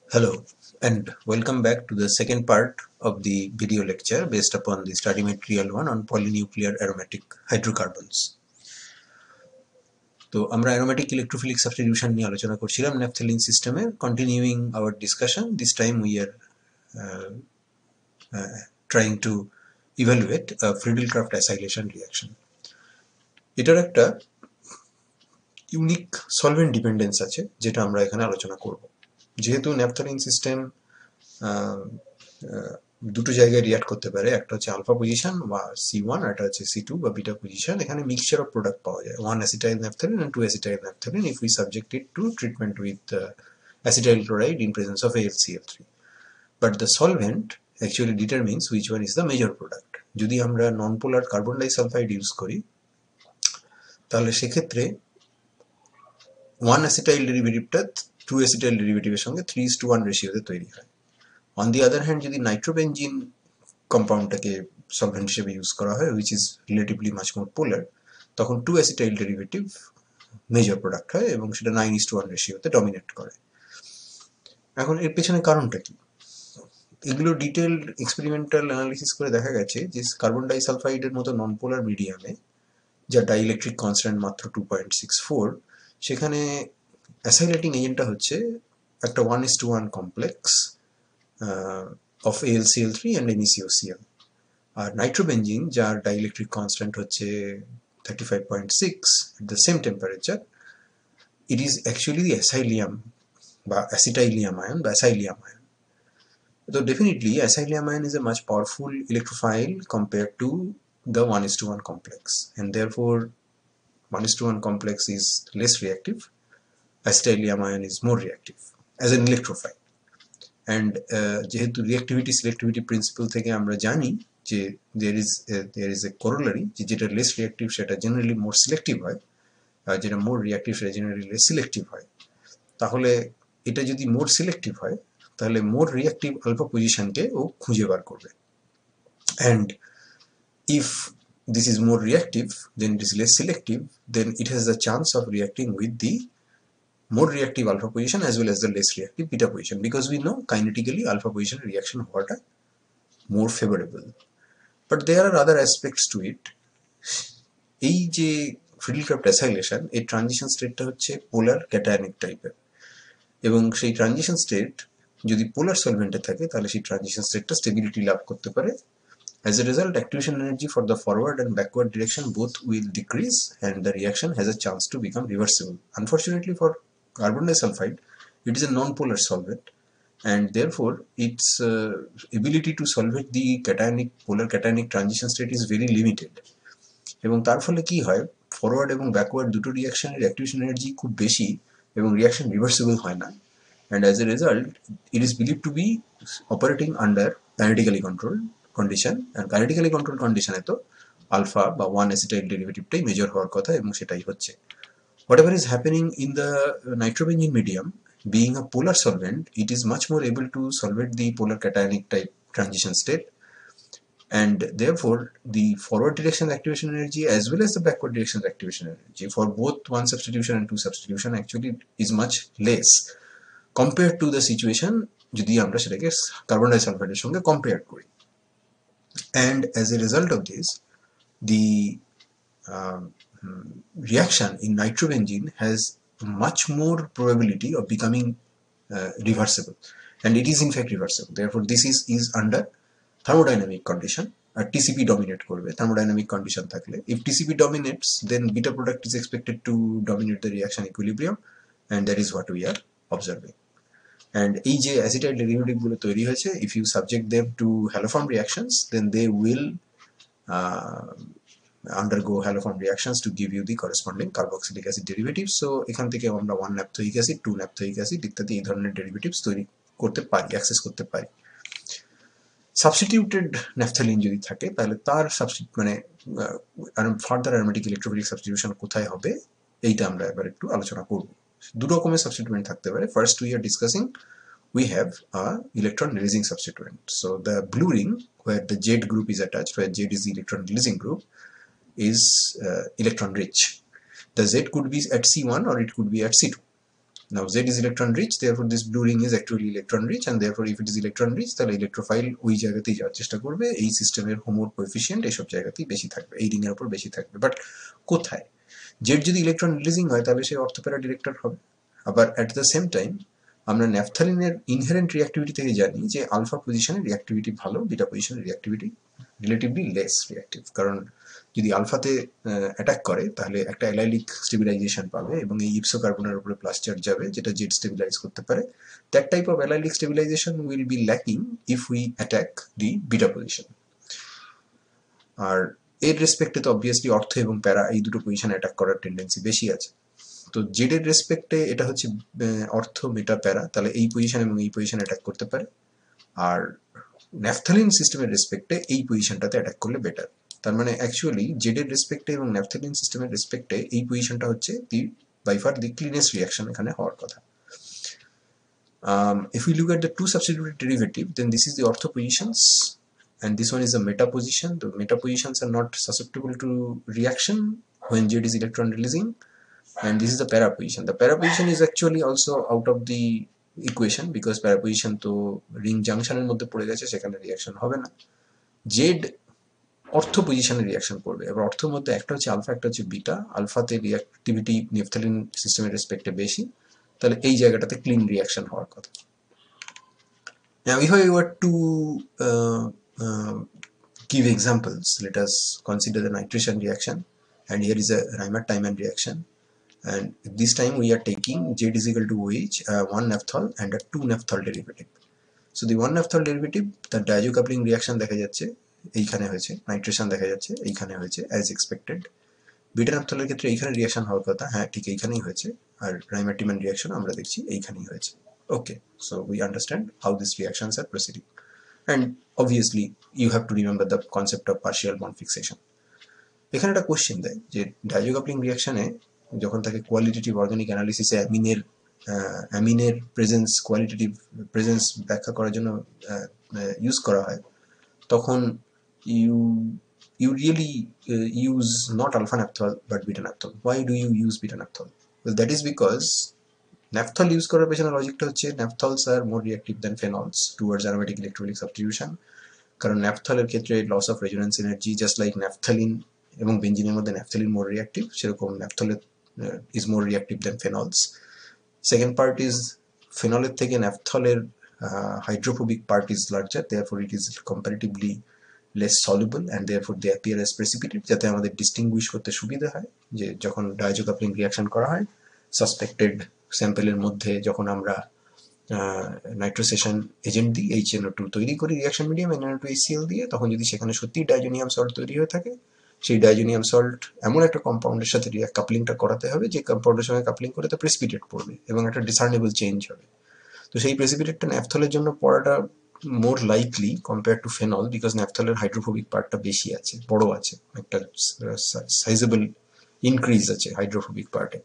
Hello and welcome back to the second part of the video lecture based upon the study material 1 on polynuclear aromatic hydrocarbons. তো আমরা aromatic electrophilic substitution নিয়ে আলোচনা করছিলাম naphthalene সিস্টেমে. Continuing our discussion, this time we are uh, trying to evaluate a Friedel-Crafts acylation reaction. এটার একটা unique solvent dependence আছে যেটা আমরা এখানে আলোচনা করব। যেহেতু ন্যাপথালিন সিস্টেম দুটো জায়গায় রিয়াক্ট করতে পারে, একটা হচ্ছে আলফা পজিশন বা C1 আর একটা হচ্ছে C2 বা বিটা পজিশন। এখানে মিক্সচার অফ প্রোডাক্ট পাওয়া যায়, 1 acetyl naphthalene and 2 acetyl naphthalene if we subject it to treatment with acetyl chloride in presence of AlCl3. But the solvent actually determines which one is the major product. যদি আমরা নন পোলার carbon disulphide use করি তাহলে সেক্ষেত্রে 1 acetyl ডেরিভেটিভটা 2 acetyl ডেরিভেটিভের সঙ্গে 3:1 রেশিওতে তৈরি হয়। On the other hand, যদি নাইট্রোবেনজিন কম্পাউন্ডটাকে সলভেন্ট হিসেবে ইউজ করা হয়, which is relatively much more polar, তখন 2 acetyl ডেরিভেটিভ মেজর প্রোডাক্ট হয় এবং সেটা 9:1 রেশিওতে ডমিনেট করে। এখন এর পেছনে কারণটা কি? এগুলো ডিটেলড এক্সপেরিমেন্টাল অ্যানালিসিস করে দেখা গেছে যে কার্বন ডাইসালফাইডের মতো নন পোলার মিডিয়ামে, যার ডাইইলেকট্রিক কনস্ট্যান্ট মাত্র 2.64, সেখানে অ্যাসাইলেটিং এজেন্টটা হচ্ছে একটা 1:1 complex of AlCl3 and NeCOCl. আর নাইট্রোবেনজিন যার ডাইইলেকট্রিক কনস্ট্যান্ট হচ্ছে 35.6 at the same temperature, it is actually the acylium বা acetylium ion বা acylium ion. So definitely acylium ion is a much powerful electrophile compared to the 1:1 complex, and therefore 1:1 complex is less reactive, acylium ion is more reactive as an electrophile. And যেহেতু reactivity selectivity principal থেকে আমরা জানি যে there is a corollary যে যেটা less reactive সেটা generally মোর selective হয়, আর যেটা মোর রিঅ্যাক্টিভ সেটা জেনারেলি লেস সিলেক্টিভ হয়। তাহলে এটা যদি মোর সিলেক্টিভ হয় তাহলে মোর রিঅ্যাক্টিভ আলফা পজিশনকে ও খুঁজে বার করবে, and if this is more reactive then it is less selective, then it has the chance of reacting with the more reactive alpha position as well as the less reactive beta position, because we know kinetically alpha position reaction হওয়াটা more favorable. But there are other aspects to it. এই যে Friedel-Crafts acylation, এর transition স্টেটটা হচ্ছে পোলার cationic টাইপের, এবং সেই transition state যদি পোলার সলভেন্টে থাকে তাহলে সেই ট্রানজিশন স্টেটটা স্টেবিলিটি লাভ করতে পারে. As a result, activation energy for the forward and backward direction both will decrease and the reaction has a chance to become reversible. Unfortunately for carbon disulfide, it is a non-polar solvent, and therefore its ability to solvate the polar cationic transition state is very limited. এবং তার ফলে কি হয়, forward এবং backward দুটো রিয়াকশনের activation energy খুব বেশি এবং রিয়াকশন রিভার্সিবল হয় না, and as a result it is believed to be operating under kinetically controlled condition, and kinetically controlled condition এ তো আলফা বা 1 acetyl ডেরিভেটিভটাই মেজর হওয়ার কথা এবং সেটাই হচ্ছে. Whatever is happening in the nitrobenzene medium, being a polar solvent, it is much more able to solvate the polar cationic type transition state, and therefore the forward direction activation energy as well as the backward direction activation energy for both one substitution and two substitution actually is much less compared to the situation যদি আমরা সেটাকে carbon ডাইসালফাইডের সঙ্গে compare করি. And as a result of this, the reaction in nitrobenzene has much more probability of becoming reversible, and it is in fact reversible. Therefore this is under thermodynamic condition, R TCP dominate করবে thermodynamic condition থাকলে. If TCP dominates, then beta product is expected to dominate the reaction equilibrium, and that is what we are observing. And এই যে acetyl derivative গুলো তৈরি হয়েছে, if you subject them to haloform reactions, then they will undergo haloform reactions to give you the corresponding carboxylic acid derivatives. So এখান থেকে আমরা 1 ন্যাপথোইক acid, 2 ন্যাপথোইক acid ইত্যাদি এই ধরনের ডেরিভেটিভস তৈরি করতে পারি, অ্যাক্সেস করতে পারি. সাবস্টিটিউটেড ন্যাপথ্যালিন যদি থাকে তাহলে তার ফার্দার অ্যারোমেটিক ইলেকট্রোফিলিক সাবস্টিটিউশন কোথায় হবে এইটা আমরা এবার একটু আলোচনা করব. দু রকমের সাবস্টিটিউয়েন্ট থাকতে পারে. First we are discussing, we have a electron releasing substituent. So the blue ring where the Z group is attached, where Z is the electron releasing group, is electron rich. The Z could be at C1 or it could be at C2. Now Z is electron rich, therefore this blue ring is actually electron rich, and therefore if it is electron rich তাহলে electrophile ওই জায়গাতেই যাওয়ার চেষ্টা করবে, এই সিস্টেমের হোমোর coefficient এইসব জায়গাতেই বেশি থাকবে, এই রিং এর উপর বেশি থাকবে। বাট কোথায়? জেড যদি ইলেকট্রন রিলিজিং হয় তাহলে সে অর্থোপ্যারা ডিরেক্টর হবে। আবার অ্যাট দ্য সেম টাইম আমরা ন্যাফথালিনের ইনহেরেন্ট রিঅ্যাক্টিভিটি থেকে জানি যে আলফা পজিশনের রিঅ্যাক্টিভিটি ভালো, বিটা পজিশনের রিঅ্যাক্টিভিটি রিলেটিভলি লেস রিঅ্যাক্টিভ, কারণ যদি আলফাতে অ্যাটাক করে তাহলে একটা অ্যালাইলিক স্টেবিলাইজেশন পাবে এবং এই ইপসো কার্বনের উপরে প্লাস চার্জ যাবে যেটা জেড স্টেবিলাইজ করতে পারে। That type of allylic stabilization will be lacking if we attack the beta position. আর এর রেসপেক্টে তো অবভিয়াসলি অর্থ এবং প্যারা এই দুটো পজিশন অ্যাটাক করার টেন্ডেন্সি বেশি আছে। তো জেড এর রেসপেক্টে এটা হচ্ছে অর্থ মেটা প্যারা, তাহলে এই পজিশন এবং এই পজিশন অ্যাটাক করতে পারে। আর ন্যাফথালিন সিস্টেমের রেসপেক্টে এই পজিশনটাতে অ্যাটাক করলে বেটার। তার মানে অ্যাকচুয়ালি জেড এর রেসপেক্টে এবং ন্যাফথালিন সিস্টেমের রেসপেক্টে এই পজিশনটা হচ্ছে the by far the cleanest reaction এখানে হওয়ার কথা। If we look at the two substituted derivative, then this is the ortho positions and this one is the meta position. The meta positions are not susceptible to reaction when Z is electron releasing, and this is the para position. The para position is actually also out of the equation because para position to ring junction এর মধ্যে পড়ে গেছে, সেখানে reaction হবে না। Z অর্থ পজিশনে reaction করবে। এবার অর্থের মধ্যে একটা হচ্ছে আলফা, একটা হচ্ছে বিটা। আলফাতে রিঅ্যাক্টিভিটি নেফথালিন সিস্টেমের রেসপেক্টে বেশি, তাহলে এই জায়গাটাতে ক্লিন রিঅ্যাকশন হওয়ার কথা। Now if I were to give examples, let us consider the nitration reaction, and here is a Riemann-Tiemann reaction, and this time we are taking Z is equal to OH, 1 naphthol and a 2 naphthol derivative. So the 1 naphthol derivative, the diazo coupling reaction দেখা যাচ্ছে এইখানে হয়েছে, nitration দেখা যাচ্ছে এইখানে হয়েছে as expected. Beta নাফথলের ক্ষেত্রে এইখানে রিঅ্যাকশন হওয়ার কথা, হ্যাঁ ঠিক এইখানেই হয়েছে, আর Riemann-Tiemann reaction আমরা দেখছি এইখানেই হয়েছে। Okay, so we understand how these reactions are proceeding, and obviously you have to remember the concept of partial bond fixation. এখানে একটা কোশ্চেন দেয় যে ডাইজো কাপলিং রিঅ্যাকশনে যখন তাকে কোয়ালিটেটিভ অর্গানিক অ্যানালিসিসে অ্যামিনের প্রেজেন্স, কোয়ালিটেটিভ প্রেজেন্স ব্যাখ্যা করার জন্য ইউজ করা হয়, তখন you really use not alpha naphthol but beta naphthol. Why do you use beta naphthol? Well, that is because naphthol use করার পেছনে লজিকটা হচ্ছে naphthals are more reactive than phenols towards aromatic electrolytic substitution, কারণ ন্যাফথলের ক্ষেত্রে loss of resonance energy just like naphthalene এবং বেঞ্জিনের মধ্যে naphthalene more reactive, সেরকম ন্যাফথলের is more reactive than phenols. Second part is ফেনলের থেকে ন্যাফথলের hydrophobic part is larger, therefore it is comparatively less soluble and therefore they appear as precipitate, যাতে আমাদের ডিস্টিংগুইশ করতে সুবিধা হয় যে যখন ডাইজো কাপলিং রিয়াকশন করা হয় সাসপেক্টেড স্যাম্পেলের মধ্যে যখন আমরা নাইট্রোসেশন এজেন্ট দিই HNO2 তৈরি করি রিঅ্যাকশন মিডিয়াম NaO2HCl দিয়ে, তখন যদি সেখানে সত্যি ডাইজোনিয়াম সল্ট তৈরি হয়ে থাকে, সেই ডাইজোনিয়াম সল্ট এমন একটা কম্পাউন্ডের সাথে কাপলিংটা করাতে হবে যে কম্পাউন্ডের সঙ্গে কাপলিং করে তা প্রেসিপিটেট পড়বে এবং একটা ডিসার্নেবল চেঞ্জ হবে। তো সেই প্রেসিপিটেটটা ন্যাফথলের জন্য পড়াটা more likely compare to phenol, because ন্যাফথলের হাইড্রোফোবিক পার্টটা বেশি আছে, বড় আছে, একটা সাইজেবল ইনক্রিজ আছে হাইড্রোফোবিক পার্টে।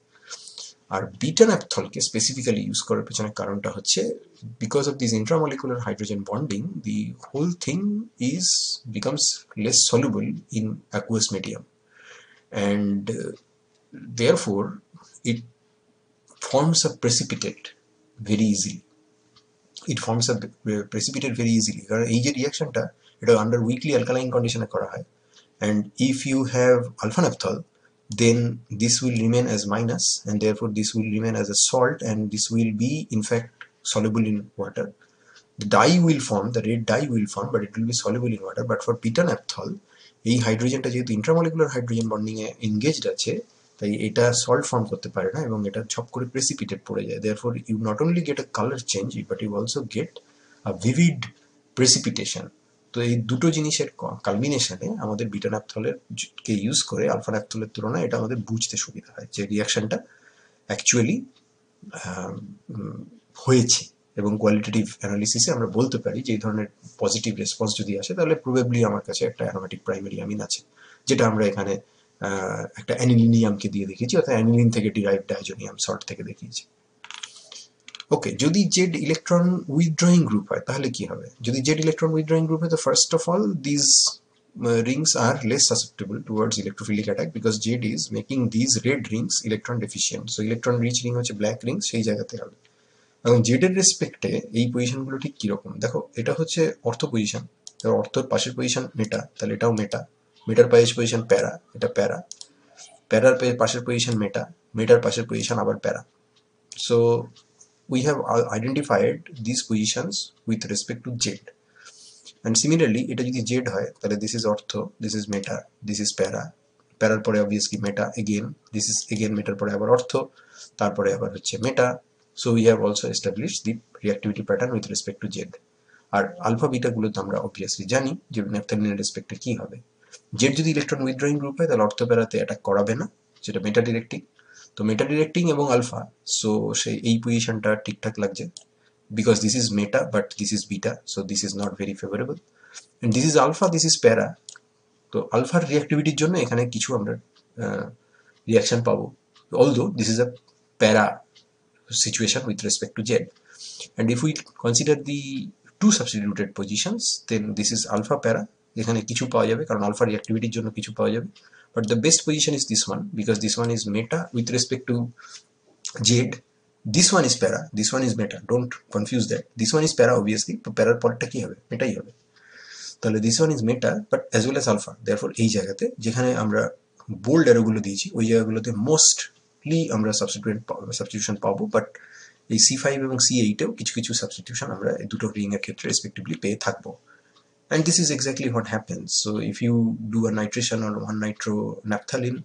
আর বিটা ন্যাপথলকে স্পেসিফিক্যালি ইউজ করার পেছনে কারণটা হচ্ছে because of this intramolecular hydrogen bonding the whole thing is becomes less soluble in aqueous medium, and therefore it forms a precipitate very easily. It forms a precipitate very easily কারণ এই যে রিয়াকশনটা এটা under weekly alkaline কন্ডিশনে করা হয়, and if you have alpha naphthol then this will remain as minus and therefore this will remain as a salt and this will be in fact soluble in water. The dye will form, the red dye will form, but it will be soluble in water. But for beta naphthol এই হাইড্রোজেনটা যেহেতু intramolecular hydrogen bonding এ engaged আছে, তাই এটা salt form করতে পারে না এবং এটা ঝপ করে প্রেসিপিটেট পড়ে যায়। therefore you not only get a color change but you also get a vivid precipitation. তো এই দুটো জিনিসের কম্বিনেশনে আমাদের বিটা ন্যাপথলের কে ইউজ করে আলফা ন্যাপথলের তুলনায় এটা আমাদের বুঝতে সুবিধা হয় যে রিয়াকশনটা অ্যাকচুয়ালি হয়েছে, এবং কোয়ালিটেটিভ অ্যানালিসিসে আমরা বলতে পারি যে এই ধরনের পজিটিভ রেসপন্স যদি আসে তাহলে প্রবাবলি আমার কাছে একটা অ্যারোমেটিক প্রাইমারি অ্যামিন আছে, যেটা আমরা এখানে একটা অ্যানিলিনিয়ামকে দিয়ে দেখিয়েছি, অর্থাৎ অ্যানিলিন থেকে ডিরাইভ ডাইজোনিয়াম সল্ট থেকে দেখিয়েছি। ওকে, যদি জেড ইলেকট্রন উইথড্রয়িং গ্রুপ হয় তাহলে কি হবে? যদি জেড ইলেকট্রন উইথড্রয়িং গ্রুপ হয় তো first of all this rings are less susceptible towards electrophilic attack because Z is making these red rings electron deficient. So electron rich ring হচ্ছে black ring, সেই জায়গাতে হবে। এবং জেড এর রেসপেক্টে এই পজিশনগুলো ঠিক কিরকম দেখো, এটা হচ্ছে অর্থ পজিশন, অর্থর পাশের পজিশন মেটা, তাহলে এটাও মেটা, মেটার পাশের পজিশন প্যারা, এটা প্যারা, প্যারার পাশের পজিশন মেটা, মেটার পাশের পজিশন আবার প্যারা। So we have identified these positions with respect to Z. And similarly এটা যদি Z হয় তাহলে this is ortho, this is meta, this is para, প্যারার পরে obviously meta again, this is again মেটার পরে আবার ortho, তারপরে আবার হচ্ছে meta. So we have also established the reactivity pattern with respect to Z. আর আলফা বিটা গুলো তো আমরা obviously জানি যে ন্যাপথালিনের রেসপেক্টে কি হবে। Z যদি ইলেকট্রন উইথড্রয়িং গ্রুপ হয় তাহলে অর্থো প্যারাতে অ্যাটাক করাবে না, যেটা মেটা ডিরেক্টিং। তো মেটা ডিরেক্টিং এবং আলফা, সো সেই এই পজিশনটা ঠিকঠাক লাগছে because this is meta but this is beta, so this is not very favorable, and this is alpha, this is para. তো আলফার রিঅ্যাক্টিভিটির জন্য এখানে কিছু আমরা রিঅ্যাকশন পাবো, although this is a para situation with respect to Z. And if we consider the two substituted positions, then this is alpha para, এখানে কিছু পাওয়া যাবে কারণ আলফা রিঅ্যাক্টিভিটির জন্য কিছু পাওয়া যাবে, but the best position is this one because this one is meta with respect to Z. This one is para, this one is meta, don't confuse that. This one is para obviously, তো প্যারার পরেরটা কি হবে, মেটাই হবে। তাহলে this one is meta but as well as alpha, therefore এই জায়গাতে যেখানে আমরা বোল্ড অ্যারোগুলো দিয়েছি ওই জায়গাগুলোতে মোস্টলি আমরা সাবস্টিটিউশন পাবো, বাট এই C5 এবং C8এও কিছু কিছু সাবস্টিটিউশন আমরা এই দুটো রিং এর ক্ষেত্রে রেসপেক্টিভলি পেয়ে থাকবো। And this is exactly what happens. So if you do a nitration or 1-nitro-naphthalene,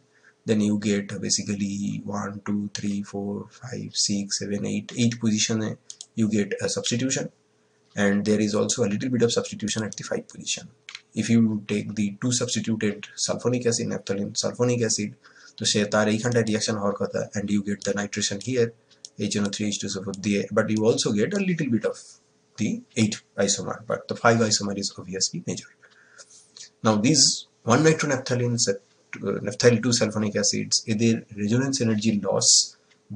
then you get basically 1, 2, 3, 4, 5, 6, 7, 8 position you get a substitution, and there is also a little bit of substitution at the 5 position. If you take the two substituted sulfonic acid, naphthalene, sulfonic acid, তো সে তার এইখানটা reaction হওয়ার কথা, and you get the nitration here, HNO3H2SO4 দিয়ে, but you also get a little bit of the 8 isomer, but the 5 isomer is obviously major. Now these 1-nitronaphthalene naphthyl 2 sulfonic acids, এদের resonance energy loss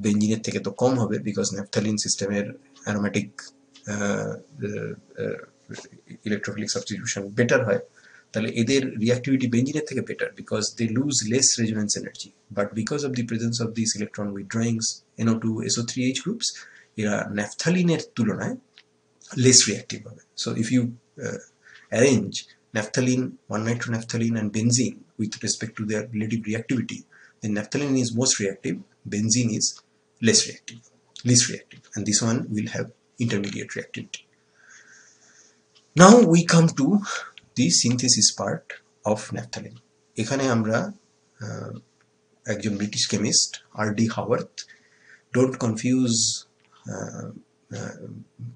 বেঞ্জিনের থেকে তো কম হবে because naphthalene সিস্টেমের aromatic electrophilic substitution better হয়, তাহলে এদের রিঅ্যাক্টিভিটি বেঞ্জিনের থেকে better because they lose less resonance energy, but because of the presence of this electron withdrawings NO2SO3H groups, এরা ন্যাপথালিনের তুলনায় less reactive হবে. So if you arrange naphthalene, 1-nitronaphthalene and benzene with respect to their relative reactivity, then naphthalene is most reactive, benzene is least reactive, and this one will have intermediate reactivity. Now we come to the synthesis part of naphthalene. এখানে আমরা একজন British chemist R.D. Haworth, don't confuse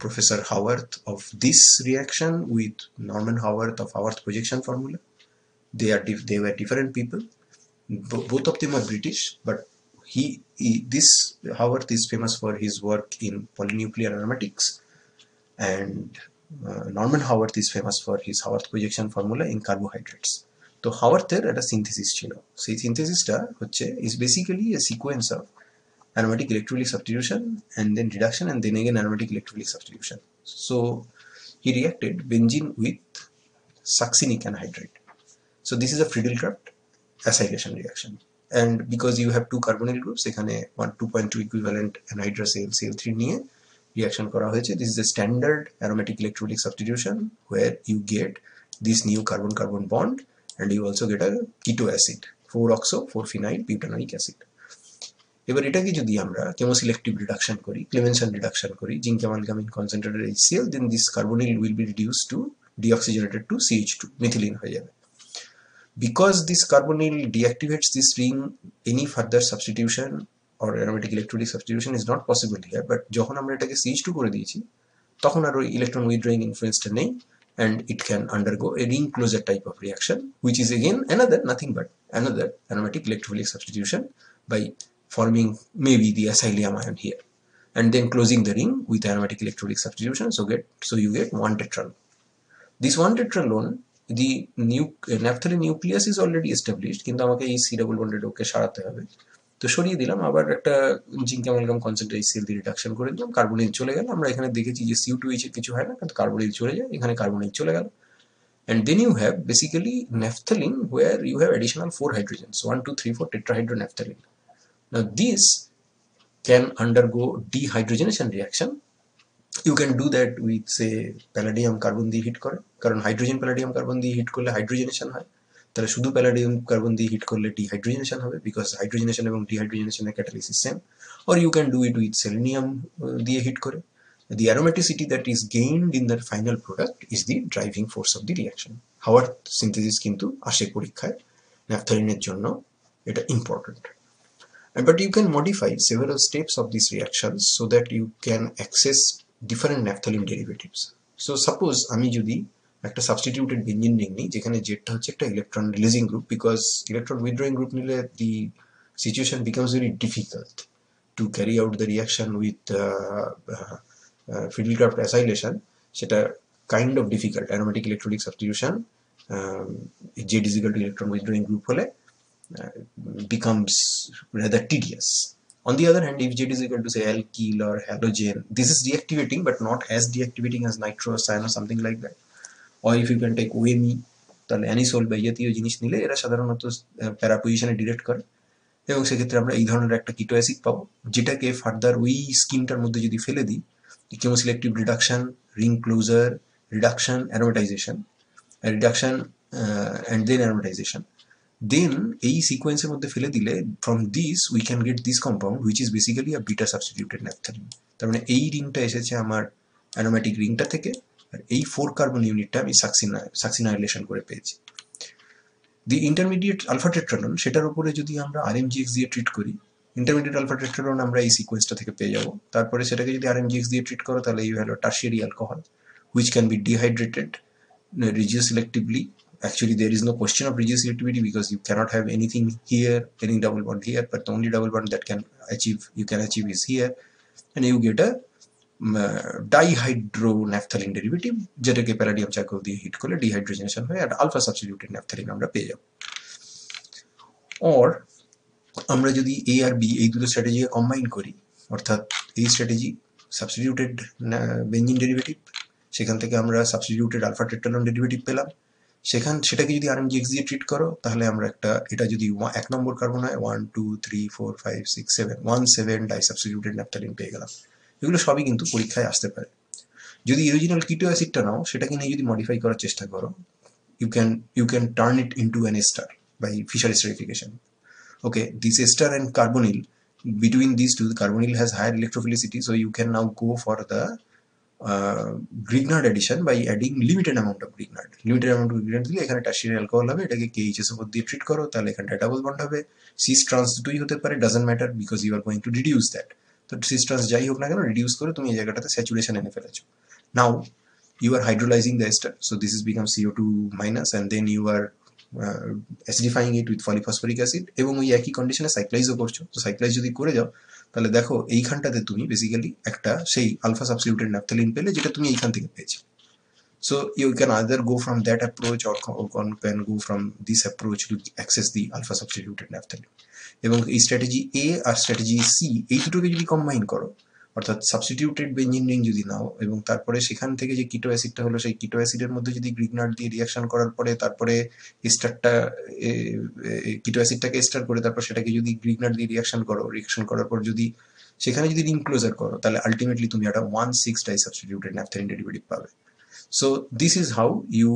Professor Haworth of this reaction with Norman Haworth of Haworth projection formula. They were different people. Both of them are British, but this Haworth is famous for his work in polynuclear aromatics, and Norman Haworth is famous for his Haworth projection formula in carbohydrates. তো হাওয়ার্থের একটা synthesis ছিল, সেই সিনথেসিসটা হচ্ছে is basically a sequence of aromatic electrolytic substitution and then reduction and then again aromatic electrolytic substitution. So he reacted benzene with succinic anhydride. So this is a Friedel-Crafts acylation reaction, and because you have two carbonyl groups, এখানে 2.2 equivalent anhydrous CL3 নিয়ে reaction করা হয়েছে. This is a standard aromatic electrolytic substitution where you get this new carbon-carbon bond and you also get a keto acid, 4-oxo 4-phenyl butanoic acid. এবার এটাকে যদি আমরা chemoselective reduction করি, Clemmensen reduction করি, zinc amalgam in concentrated HCl, then this carbonyl will be reduced to deoxygenated to CH2, methylene হয়ে যাবে। Because this carbonyl deactivates this ring, any further substitution or aromatic electrolytic substitution is not possible here, but যখন আমরা এটাকে CH2 করে দিয়েছি তখন আর ওই electron withdrawing ইনফ্লুয়েন্সটা নেই, and it can undergo a ring closure type of reaction, which is again nothing but another aromatic electrophilic substitution by forming maybe the acylium ion here and then closing the ring with aromatic electrolytic substitution, so you get 1-tetralone. This 1-tetralone, the naphthalene nucleus is already established, কিন্তু আমাকে এই C double bonded ওকে সরাতে হবে, তো সরিয়ে দিলাম, আবার একটা জিঙ্ক অ্যামালগাম কনসেন্ট্রেট HCl দিয়ে রিডাকশন করে দিলাম, কার্বনিল চলে গেল। আমরা এখানে দেখেছি যে CO2H এর কিছু হয় না, কিন্তু কার্বনিল চলে যায়, এখানে কার্বনিল চলে গেল, And then you have basically naphthalene where you have additional 4 hydrogens, 1 2 3 4 tetrahydronaphthalene. Now this can undergo dehydrogenation reaction. You can do that with say palladium carbon দিয়ে হিট করে, কারণ হাইড্রোজেন প্যালাডিয়াম কার্বন দিয়ে heat করলে hydrogenation হয়, তাহলে শুধু palladium carbon দিয়ে heat করলে ডিহাইড্রোজেনেশন হবে, বিকজ হাইড্রোজেনেশন এবং ডিহাইড্রোজেনেশনের catalysis same. Or you can do it with selenium দিয়ে হিট করে। The aromaticity that is gained in the final product is the driving force of the reaction. Howard synthesis কিন্তু আসে পরীক্ষায়, ন্যাপথালিনের জন্য এটা important. But you can modify several steps of these reactions so that you can access different naphthalene derivatives. So suppose আমি যদি একটা substituted benzene ring নিই যেখানে জেডটা হচ্ছে একটা electron releasing group, because electron withdrawing group নিলে the situation becomes very difficult to carry out the reaction with Friedel-Crafts acylation, সেটা kind of difficult aromatic electrolytic substitution Z is equal to electron withdrawing group হলে becomes rather tedious. On the other hand, if Z is equal to say alkyl or halogen, this is deactivating but not as deactivating as nitro or cyan or something like that. Or if you can take OMe, তাহলে অ্যানিসোল বা জাতীয় জিনিস নিলে এরা সাধারণত প্যারা পজিশনে direct করে, এবং সেক্ষেত্রে আমরা এই ধরনের একটা কিটো অ্যাসিড পাবো, যেটাকে ফার্দার ওই স্কিমটার মধ্যে যদি ফেলে দিই, chemoselective reduction, ring closure, reduction, aromatization, and then aromatization. Then এই সিকোয়েন্সের মধ্যে ফেলে দিলে from this we can get this compound which is basically a beta substituted naphthalene. তার মানে এই রিংটা এসেছে আমার অ্যারোমেটিক রিংটা থেকে, আর এই 4 কার্বন ইউনিটটা আমি সাকসিনাইলেশন করে পেয়েছি। দি ইন্টারমিডিয়েট আলফা টেট্রানল, সেটার উপরে যদি আমরা RMGX দিয়ে ট্রিট করি, ইন্টারমিডিয়েট আলফা টেট্রানল আমরা এই সিকোয়েন্সটা থেকে পেয়ে যাব। তারপরে সেটাকে যদি RMGX দিয়ে ট্রিট করো তাহলে এই হলো tertiary alcohol which can be dehydrated regioselectively. Actually there is no question of regioselectivity because you cannot have anything here, any double bond here, but the only double bond that you can achieve is here, and you get a dihydronaphthalene derivative, যেটাকে palladium charcoal দিয়ে heat করলে dehydrogenation হয় আর alpha substituted naphthalene আমরা পেয়ে যাব। Or আমরা যদি এ আর B এই দুটো স্ট্র্যাটেজিকে কম্বাইন করি, অর্থাৎ এই স্ট্র্যাটেজি সাবস্টিটিউটেড বেঞ্জিন ডেরিভেটিভ, সেখান থেকে আমরা সাবস্টিটিউটেড আলফা টেট্রানল ডেরিভেটিভ পেলাম, সেটাকে যদি RMGX দিয়ে ট্রিট করো তাহলে আমরা এটা যদি 1 নম্বর কার্বন হয় 1 2 3 4 5 6 7 17 ডাই সাবস্টিটিউটেড ন্যাপথালিন পেয়ে গেলাম। এগুলো সবই কিন্তু পরীক্ষায় আসতে পারে। যদি অরিজিনাল কিটো অ্যাসিডটা নাও, সেটাকে নিয়ে যদি মডিফাই করার চেষ্টা করো, you can turn it into an ester by Fischer esterification. Okay, this ester and carbonyl, between these two, the carbonyl has higher electrophilicity, so you can now go for the Grignard addition by adding limited amount of Grignard. Limited amount of Grignard দিলে এখানে tertiary alcohol হবে, এটাকে KHSO4 দিয়ে treat করো, তাহলে এখানটা double bond হবে, cis trans দুটোই হতে পারে, doesn't matter because you are going to reduce that. তো সিস ট্রান্স যাই হোক না কেন রিডিউস করে তুমি এই জায়গাটাতে স্যাচুরেশন এনে ফেলেছো। নাও you are hydrolyzing the ester, so this is become CO2 minus, and then you are acidifying it with polyphosphoric acid, এবং ওই একই কন্ডিশনে সাইক্লাইজও করছো। তো সাইক্লাইজ যদি করে যাও তাহলে দেখো এইখানটাতে তুমি বেসিক্যালি একটা সেই আলফা সাবস্টিটিউটেড ন্যাপথালিন পেলে, যেটা তুমি এইখান থেকে পেয়েছো। So you can either go from that approach or can go from this approach to access the alpha substituted naphthalene. এবং এই স্ট্র্যাটেজি A আর স্ট্র্যাটেজি C এই দুটোকে যদি কম্বাইন করো, অর্থাৎ সাবস্টিটিউটেড বেঞ্জিন রিং যদি নাও এবং তারপরে সেখান থেকে যে কিটো অ্যাসিডটা হলো সেই কিটো অ্যাসিডের মধ্যে যদি গ্রিগনার্ড দিয়ে রিয়াকশন করার পরে তারপরে এস্টারটা কিটো অ্যাসিডটাকে এস্টার করে তারপর সেটাকে যদি গ্রিগনার্ড দিয়ে রিয়াকশন করার পর যদি সেখানে যদি রিং ক্লোজার করো, তাহলে আলটিমেটলি তুমি একটা 1,6 ডাই সাবস্টিটিউটেড ন্যাপথালিন ডেরিভেটিভ পাবে। So this is how you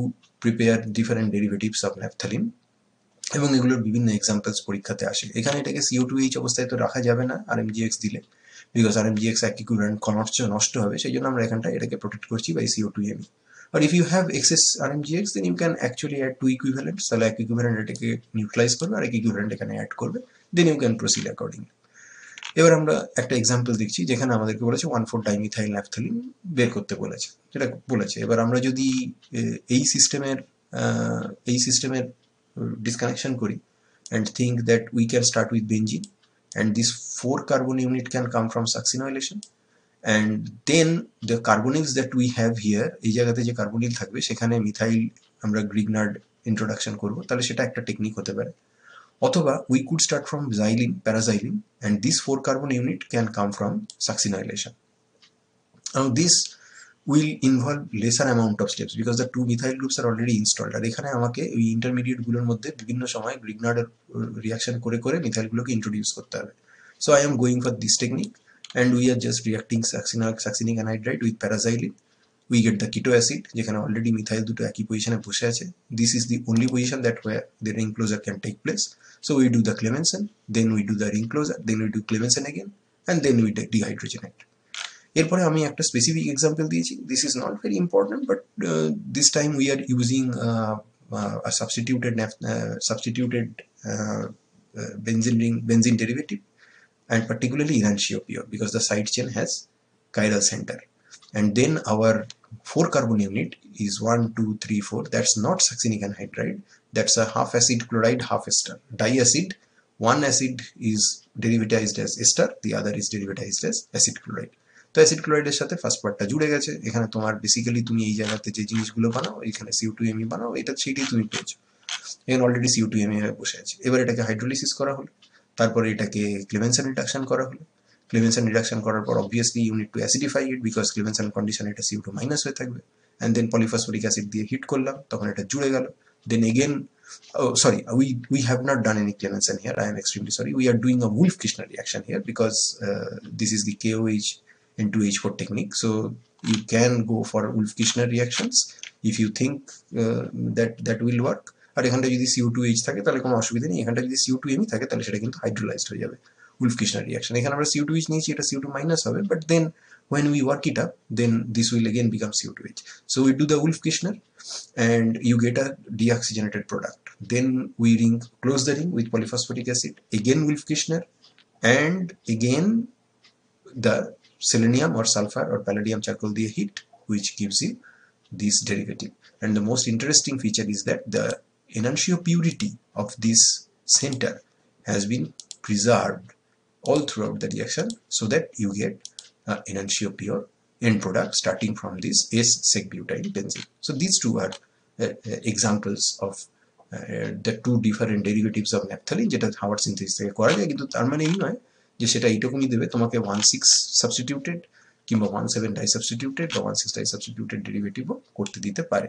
prepare different derivatives of naphthalene, এবং এগুলোর বিভিন্ন এক্সাম্পলস পরীক্ষাতে আসে। এখানে এটাকে CO2H অবস্থায় তো রাখা যাবে না RMGX দিলে, বিকজ RMGX ইকুইভ্যালেন্ট নষ্ট হবে, সেই জন্য আমরা এখানটা এটাকে প্রোটেক্ট করছি by CO2Me. Or if you have excess RMGX, then you can actually add 2 equivalents, তাহলে এক ইকুইভ্যালেন্ট এটাকে নিউট্রালাইজ করবে আর এক ইকুইভ্যালেন্ট এখানে অ্যাড করবে, then you can proceed accordingly. এবার আমরা একটা এক্সাম্পল দেখছি যেখানে আমাদেরকে বলেছে 1,4 ডাইমিথাইল ন্যাপথালিন বের করতে বলেছে। এবার আমরা যদি এই সিস্টেমের ডিসকানেকশন করি and think that we can start with benzene, and this 4 carbon unit can come from succinylation, and then the carbonyls that we have here, এই জায়গাতে যে কার্বনিল থাকবে সেখানে মিথাইল আমরা গ্রিগনার্ড ইন্ট্রোডাকশন করব, তাহলে সেটা একটা টেকনিক হতে পারে। অথবা we could start from xylene, paraxylene, and this 4 carbon unit can come from succinylation. Now this will involve lesser amount of steps because the two methyl groups are already installed. আর এখানে আমাকে ওই intermediate গুলোর মধ্যে বিভিন্ন সময় গ্রিগনার্ডের reaction করে করে methyl গুলোকে ইন্ট্রোডিউস করতে হবে। So I am going for this technique and we are just reacting succinic anhydride with paraxylene. We get the keto acid যেখানে অলরেডি মিথাইল দুটো একই পজিশনে বসে আছে। This is the only position that where the ring closure can take place. So we do the Clemmensen, then we do the ring closure, then we do Clemmensen again, and then we dehydrogenate. এরপরে আমি একটা specific example দিয়েছি। This is not very important but this time we are using a substituted benzene derivative and particularly enantiopure because the side chain has chiral center. And then our 4 carbon unit is 1, 2, 3, 4. That's not succinic anhydride. That's a half acid chloride, half ester. Diacid, one acid is derivatized as ester, the other is derivatized as acid chloride. তো acid ক্লোরাইডের সাথে first পার্টটা জুড়ে গেছে। এখানে তোমার basically তুমি এই জায়গাতে যে জিনিসগুলো বানাও, এখানে CO2Me বানাও, এটা সেইটাই তুমি পেয়েছো। এখানে অলরেডি CO2Me হয়ে বসে আছে। এবার এটাকে হাইড্রোলিসিস করা হলো, তারপরে এটাকে ক্লেমেনসন রিডাকশন করা হলো। ক্লেমেনসন রিডাকশন করার পর obviously you need to acidify it because Clemmensen condition এটা CO2 মাইনাস হয়ে থাকবে। অ্যান্ড দেন পলিফসফরিক অ্যাসিড দিয়ে হিট করলাম, তখন এটা জুড়ে গেল। Then again we have not done any Clemmensen here. I am extremely sorry. We are doing a Wolff-Kishner reaction here because this is the KOH N2H4 technique. So you can go for Wolff-Kishner reactions if you think that will work. আর এখানটা যদি CO2H থাকে তাহলে কোনো অসুবিধা নেই। এখানটা যদি CO2Me থাকে তাহলে সেটা কিন্তু হাইড্রোলাইজড হয়ে যাবে Wolff-Kishner reaction. এখানে আমরা CO2H নিয়েছি, এটা CO2 মাইনাস হবে, but then when we work it up, then this will again become CO2H. So we do the Wolff-Kishner and you get a deoxygenated product. Then we close the ring with polyphosphoric acid, again Wolff-Kishner, and again the selenium or sulfur or palladium charcoal দিয়ে heat, which gives you this derivative. And the most interesting feature is that the enantiopurity of this center has been preserved all throughout the reaction so that you get enantiopure end product starting from this S-sec-butyl benzene. So these two are examples of the two different derivatives of naphthalene যেটা Howard synthesis থেকে করা যায়, কিন্তু তার মানে এই নয় যে সেটা এইটুকুনি দেবে, তোমাকে 1,6 সাবস্টিটিউটেড কিংবা 1,7 ডাই সাবস্টিটিউটেড বা 1,6 ডাই সাবস্টিটিউটেড ডেরিভেটিভও করতে দিতে পারে।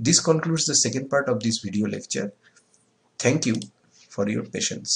This concludes the second part of this video lecture. Thank you for your patience.